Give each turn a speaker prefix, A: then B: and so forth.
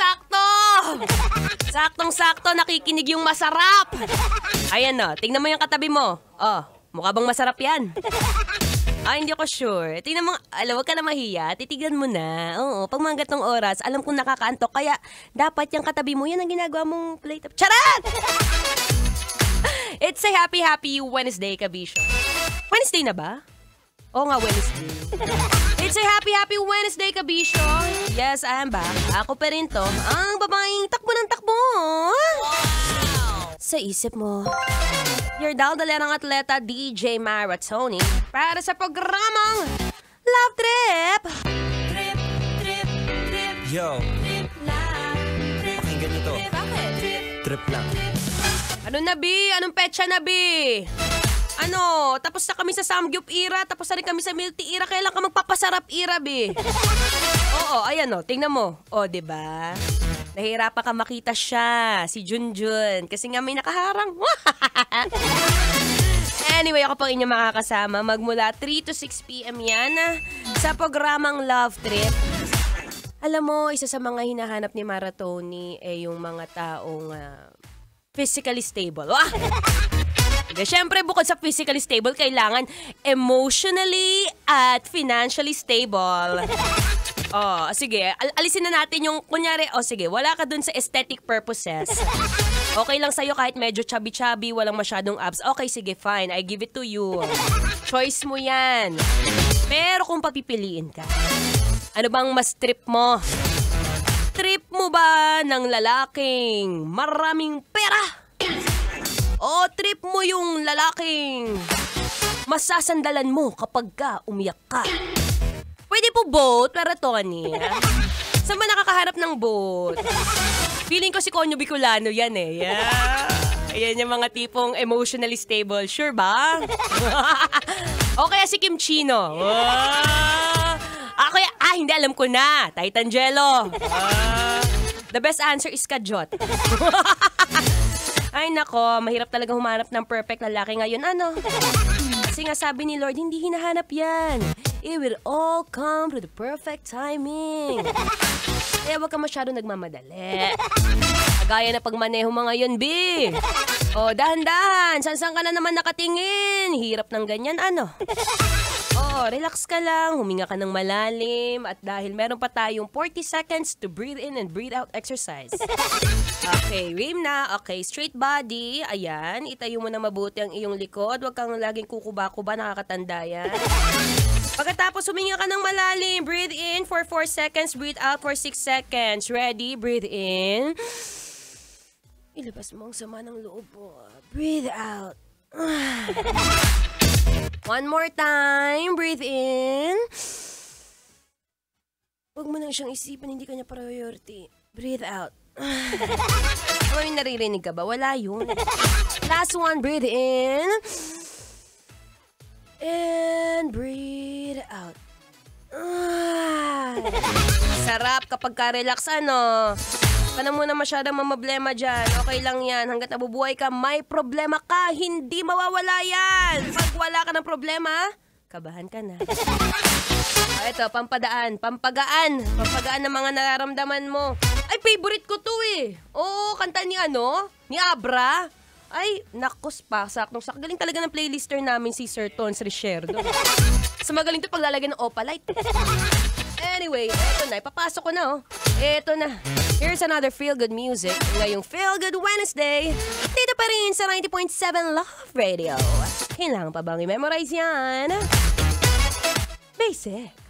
A: Saktong-sakto! Saktong-sakto, nakikinig yung masarap. Ayan no, tingnan mo yung katabi mo. Oh, mukha bang masarap yan? Hindi ako sure. Tingnan mo, wag ka na mahiya. Titignan mo na. Oo, pag mga gatong oras, alam kong nakakaantok. Kaya, dapat yung katabi mo, yan ang ginagawa mong plate up. Charat! It's a happy Wednesday, Kabisyo. Wednesday na ba? Oo nga, Wednesday. It's a happy Wednesday, Kabisyo. Yes, I'm back. Ako pa rin to. Ang babaeng takbo ng takbo. Wow! Sa isip mo. Your daldalerang atleta, DJ Maratoni, para sa programang Love Trip!
B: Trip, trip, trip.
C: Yo,
B: Trip lang. Trip,
C: pakinggan nyo to.
B: trip. Bakit? Trip,
C: Trip lang.
A: Ano na, Bi? Anong petsa na, Bi? Ano? Tapos na kami sa Samgyup era, tapos na rin kami sa Milk Tea era, kailan ka magpapasarap era, Bi? Oo, ayan o, tingnan mo. O, diba? Nahihirapan ka makita siya, si Junjun, kasi nga may nakaharang. Anyway, ako pang inyong makakasama magmula 3 to 6 p.m. yan sa programang Love Trip. Alam mo, isa sa mga hinahanap ni Maratoni ay yung mga taong physically stable. Siyempre, bukod sa physically stable, kailangan emotionally at financially stable. Sige. Alisin na natin yung, kunyari, sige, wala ka dun sa aesthetic purposes. Okay lang sa'yo kahit medyo chubby-chubby, walang masyadong abs. Okay, sige, fine. I give it to you. Choice mo yan. Pero kung papipiliin ka, ano bang mas trip mo? Trip mo ba ng lalaking maraming pera? O trip mo yung lalaking masasandalan mo kapag ka umiyak ka? Pwede po both, pero Tony. Saan ba nakakaharap ng both? Feeling ko si Konyo Bicolano yan eh. Yeah. Ayan yung mga tipong emotionally stable. Sure ba? O kaya si Kim Chino. Kaya, hindi alam ko na. Titangelo. The best answer is Kajot. Ay nako, mahirap talaga humanap ng perfect lalaki ngayon. Ano? Kasi nga sabi ni Lord, hindi hinahanap yan. It will all come to the perfect timing. Kaya huwag ka masyado nagmamadali. Kagaya na pagmaneho mga yun, B. Dahan-dahan. San ka na naman nakatingin? Hirap ng ganyan, ano? Relax ka lang. Huminga ka ng malalim. At dahil meron pa tayong 40 seconds to breathe in and breathe out exercise. Okay, Rim na. Okay, straight body. Ayan, itayo mo na mabuti ang iyong likod. Huwag kang laging kukuba-kuba, nakakatanda yan. Pagkatapos huminga ka ng malalim, breathe in for 4 seconds, breathe out for 6 seconds. Ready? Breathe in. Ilabas mo ang sama ng loob mo. Breathe out. One more time. Breathe in. Huwag mo nang siyang isipin, hindi kanya priority. Breathe out. May naririnig ka ba? Wala yun. Last one. Breathe in. And breathe out. Sarap kapag ka-relax, ano? Ka na muna masyadong mamablema dyan. Okay lang yan. Hanggat nabubuhay ka, may problema ka. Hindi mawawala yan. Pag wala ka ng problema, kabahan ka na. Ito, pampagaan. Pampagaan ng mga nararamdaman mo. Ay, favorite ko to eh. Kanta ni Ni Abra. Ay, nakos pa. Saktong-sak. Galing talaga ng playlister namin si Sir Tons Richerdo. So magaling to paglalagay ng Opalite. Anyway, eto na. Ipapasok ko na, Eto na. Here's another feel-good music. Ngayong Feel-Good Wednesday. Dito pa rin sa 90.7 Love Radio. Kailangan pa bang i-memorize yan? Basic.